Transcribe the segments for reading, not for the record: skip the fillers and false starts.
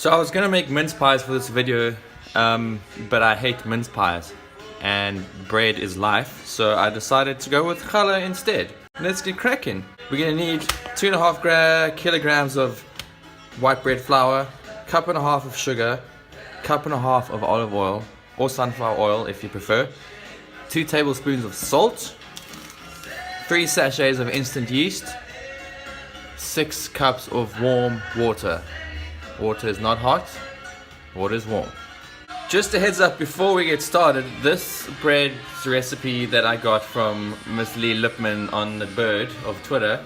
So I was gonna make mince pies for this video, but I hate mince pies and bread is life, so I decided to go with challah instead. Let's get cracking. We're gonna need 2.5 kilograms of white bread flour, cup and a half of sugar, cup and a half of olive oil or sunflower oil if you prefer, 2 tablespoons of salt, 3 sachets of instant yeast, 6 cups of warm water. Water is not hot, water is warm. Just a heads up before we get started, this bread recipe that I got from Miss Lee Lipman on the Bird of Twitter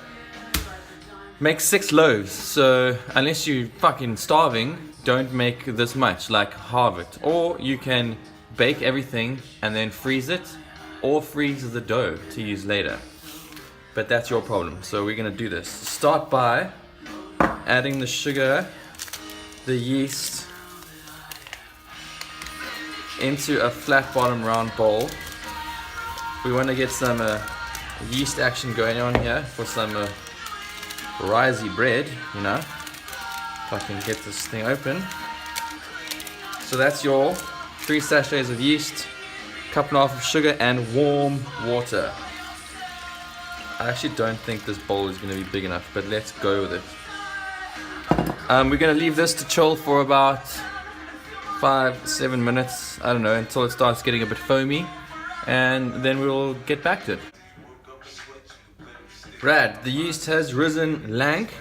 makes 6 loaves, so unless you're fucking starving, don't make this much, like halve it. Or you can bake everything and then freeze it, or freeze the dough to use later. But that's your problem, so we're gonna do this. Start by adding the sugar, the yeast, into a flat bottom round bowl. We want to get some yeast action going on here for some risey bread, you know. If I can get this thing open. So that's your 3 sachets of yeast, cup and a half of sugar, and warm water. I actually don't think this bowl is going to be big enough, but let's go with it. We're going to leave this to chill for about 5-7 minutes, I don't know, until it starts getting a bit foamy, and then we'll get back to it. Rad, the yeast has risen lank,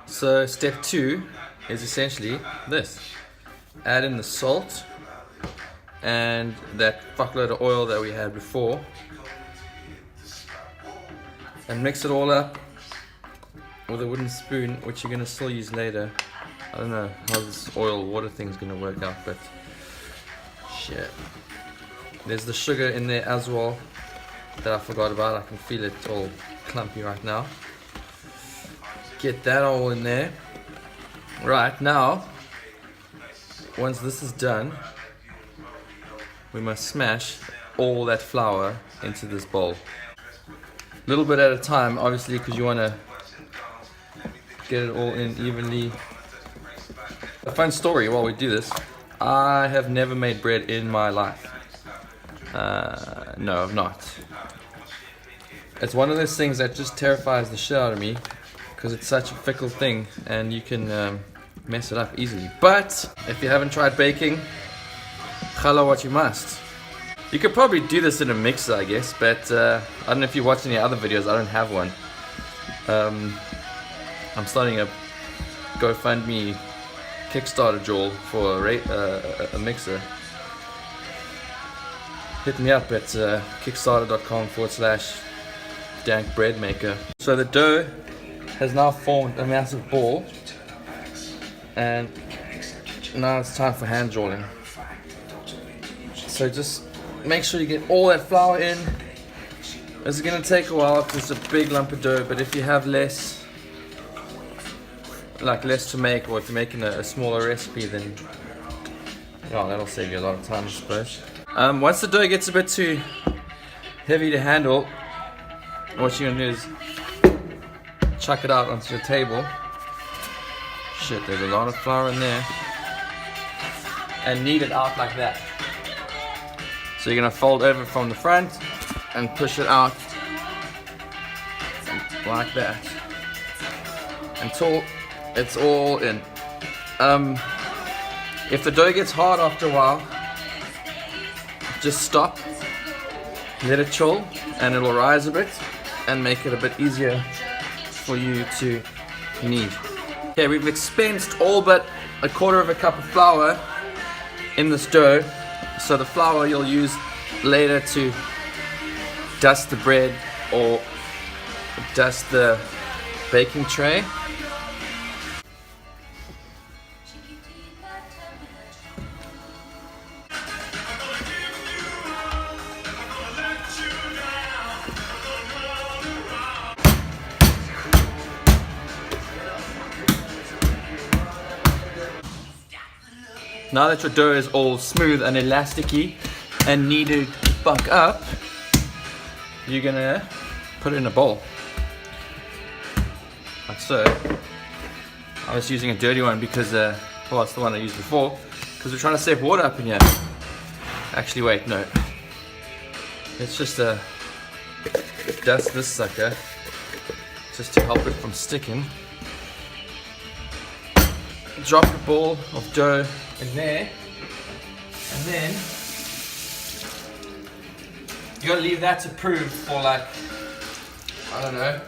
so step 2 is essentially this. Add in the salt and that fuckload of oil that we had before, and mix it all up with a wooden spoon, which you're going to still use later. I don't know how this oil water thing's going to work out, but shit. There's the sugar in there as well that I forgot about. I can feel it all clumpy right now. Get that all in there. Right, now once this is done, we must smash all that flour into this bowl. A little bit at a time, obviously, because you want to get it all in evenly. A fun story while we do this: I have never made bread in my life. No, I've not. It's one of those things that just terrifies the shit out of me, because it's such a fickle thing and you can mess it up easily. But if you haven't tried baking, challah what you must. You could probably do this in a mixer, I guess, but I don't know if you watch any other videos. I don't have one. I'm starting a GoFundMe Kickstarter draw for a mixer. Hit me up at kickstarter.com/dankbreadmaker. So the dough has now formed a massive ball, and now it's time for hand drawing. So just make sure you get all that flour in. It's gonna take a while because it's a big lump of dough, but if you have less to make, or if you're making a smaller recipe, then that'll save you a lot of time, I suppose. Once the dough gets a bit too heavy to handle, what you're gonna do is chuck it out onto your table. Shit, there's a lot of flour in there, and knead it out like that. So you're gonna fold over from the front and push it out like that until it's all in. If the dough gets hard after a while, just stop, let it chill, and it'll rise a bit and make it a bit easier for you to knead. Okay, we've expensed all but 1/4 cup of flour in this dough, so the flour you'll use later to dust the bread or dust the baking tray. Now that your dough is all smooth and elasticy and kneaded back up, you're gonna put it in a bowl. like so. I was using a dirty one because Well, it's the one I used before, because we're trying to save water up in here. Actually, wait, no. Let's just dust this sucker, just to help it from sticking. Drop the ball of dough in there, and then you gotta leave that to prove for like, I don't know,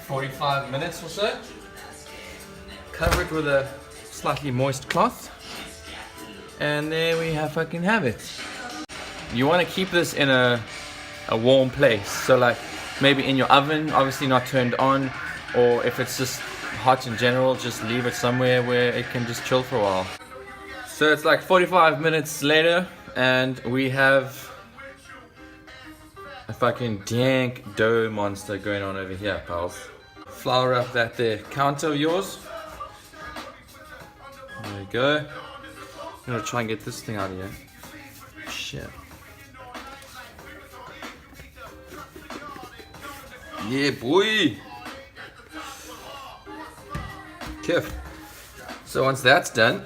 45 minutes or so. Cover it with a slightly moist cloth, and there we have it. You want to keep this in a warm place, so like maybe in your oven, obviously not turned on, or if it's just hot in general, just leave it somewhere where it can just chill for a while. So it's like 45 minutes later, and we have a fucking dank dough monster going on over here, pals. Flour up that there counter of yours. There we go. I'm gonna try and get this thing out of here. Shit. Yeah, boy. Kif. So once that's done,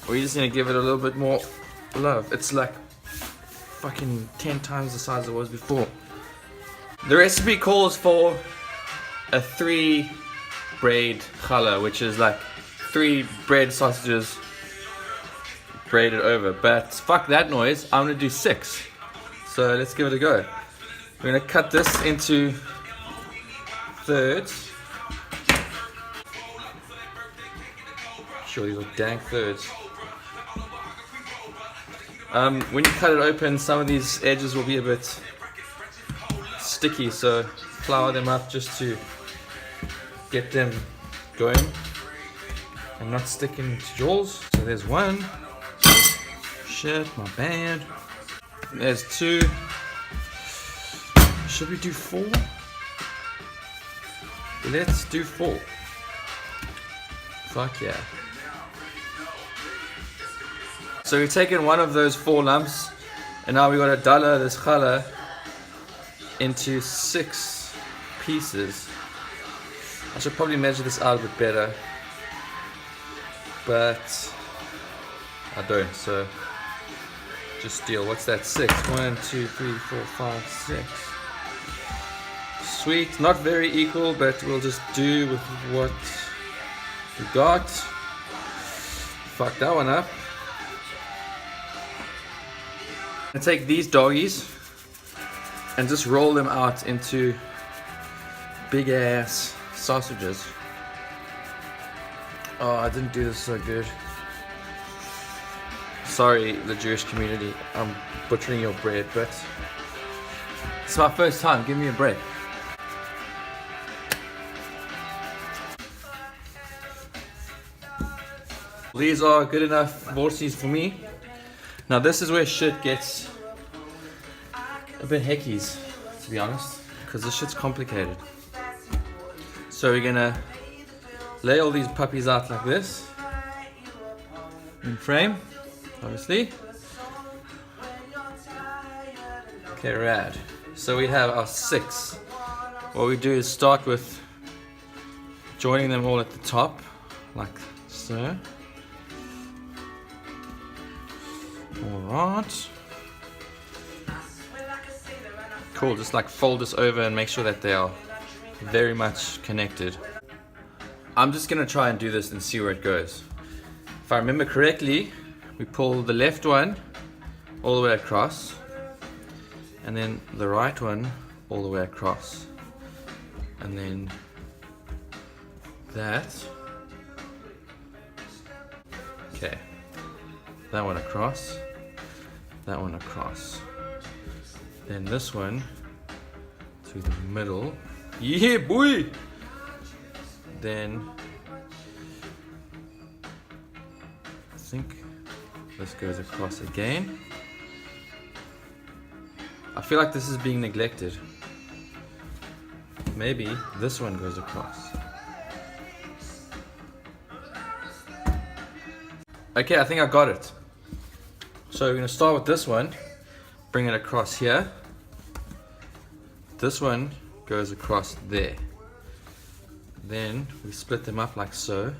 we're just gonna give it a little bit more love. It's like fucking 10 times the size it was before. The recipe calls for a 3 braid challah, which is like 3 bread sausages braided over. But fuck that noise, I'm gonna do 6. So let's give it a go. We're gonna cut this into thirds. Sure, these are dank thirds. When you cut it open, some of these edges will be a bit sticky, so flour them up just to get them going and not sticking to jaws. So there's 1. Shit, my bad. There's 2. Should we do 4? Let's do 4. Fuck yeah. So we've taken one of those 4 lumps, and now we got to dollar this challah into 6 pieces. I should probably measure this out a bit better, but I don't, so just deal. What's that? 6. 1, 2, 3, 4, 5, 6. Sweet. Not very equal, but we'll just do with what we got. Fuck that one up. And take these doggies and just roll them out into big ass sausages. Oh, I didn't do this so good. Sorry, the Jewish community, I'm butchering your bread, but it's my first time. Give me a break. These are good enough vorties for me. Now this is where shit gets a bit heckies, to be honest, because this shit's complicated. So we're gonna lay all these puppies out like this, in frame, obviously. Okay, rad. So we have our 6. What we do is start with joining them all at the top, like so. Alright. Cool, just like fold this over and make sure that they are very much connected. I'm just gonna try and do this and see where it goes. If I remember correctly, we pull the left one all the way across, and then the right one all the way across, and then that. Okay, that one across, that one across, then this one to the middle. Yeah, boy! Then I think this goes across again. I feel like this is being neglected. Maybe this one goes across. Okay, I think I got it. So we're gonna start with this one, bring it across here. This one goes across there. Then we split them up like so.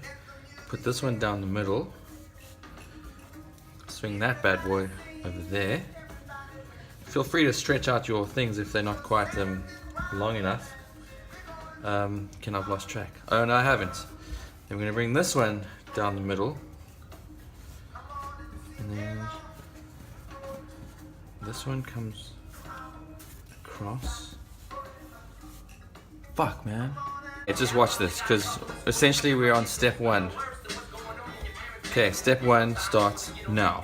Put this one down the middle, swing that bad boy over there. Feel free to stretch out your things if they're not quite long enough. I've lost track. Oh no, I haven't. Then we're going to bring this one down the middle. And then this one comes across. Fuck, man. Hey, just watch this, because essentially we're on step 1. Okay, step 1 starts now.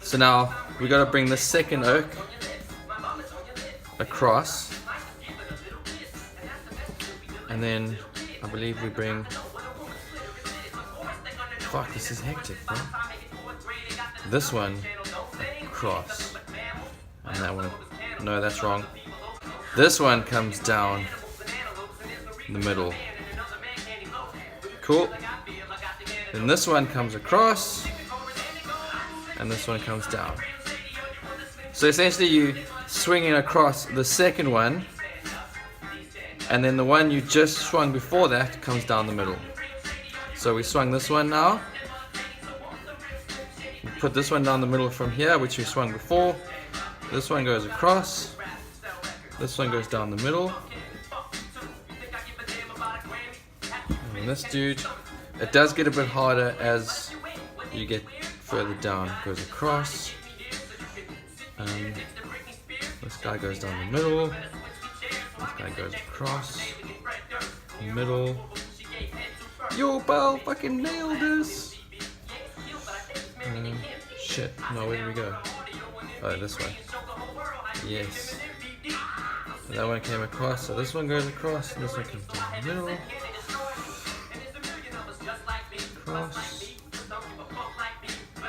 So now we got to bring the second oak across, and then I believe we bring. Fuck, this is hectic, bro. This one across, and that one. No, that's wrong. This one comes down in the middle. Cool. Then this one comes across, and this one comes down. So essentially you swinging across the second one, and then the one you just swung before that comes down the middle. So we swung this one now. We put this one down the middle from here, which we swung before. This one goes across. This one goes down the middle. And this dude, it does get a bit harder as you get further down. It goes across. This guy goes down the middle. This guy goes across. Middle. Yo, pal, fucking nailed this. Shit. No, where did we go? Oh, this way. Yes. So that one came across. So this one goes across. And this one comes down the middle. Across.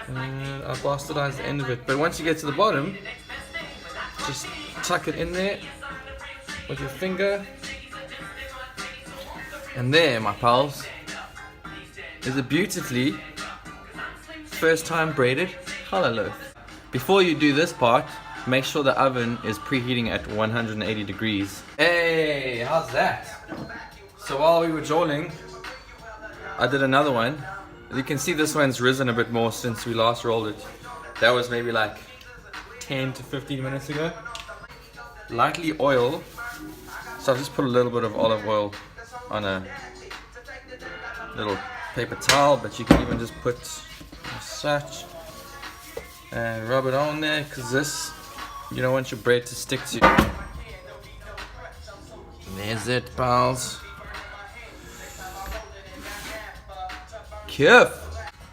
And I bastardized the end of it. But once you get to the bottom, just tuck it in there with your finger. And there, my pals, is a beautifully first time braided challah loaf. Before you do this part, make sure the oven is preheating at 180 degrees. Hey, how's that? So while we were jawling, I did another one. You can see this one's risen a bit more since we last rolled it. That was maybe like 10 to 15 minutes ago. Lightly oil. So I've just put a little bit of olive oil on a little paper towel, but you can even just put such and rub it on there, because this, you don't want your bread to stick to. And there's it, pals. Kif.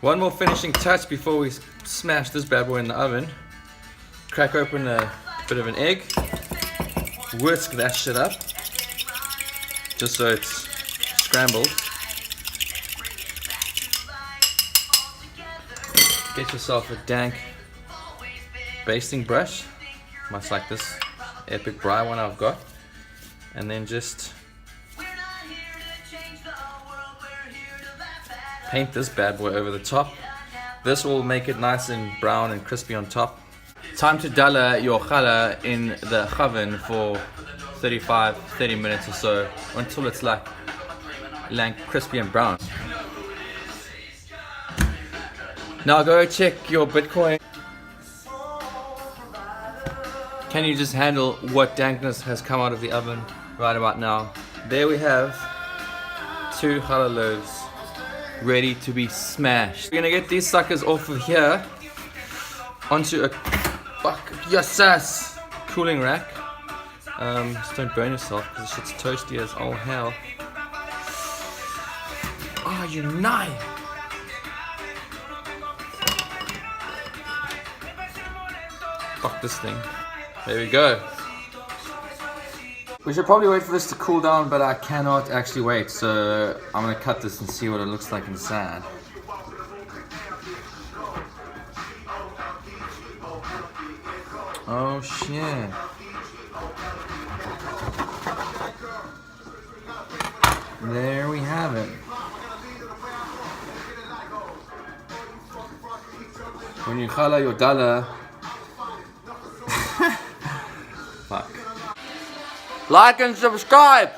One more finishing touch before we smash this bad boy in the oven. Crack open a bit of an egg. Whisk that shit up, just so it's scrambled. Get yourself a dank basting brush, much like this epic bri one I've got, and then just paint this bad boy over the top. This will make it nice and brown and crispy on top. Time to dulla your challah in the oven for 30 minutes or so, until it's like crispy and brown. Now go check your Bitcoin. Can you just handle what dankness has come out of the oven right about now? There we have 2 challah loaves ready to be smashed. We're gonna get these suckers off of here onto a cooling rack. Just don't burn yourself, because this shit's toasty as all hell. Oh, you knife! Fuck this thing. There we go. We should probably wait for this to cool down, but I cannot actually wait, so I'm gonna cut this and see what it looks like inside. Oh shit. There we have it. When you challah your dalla. Fuck. Like and subscribe!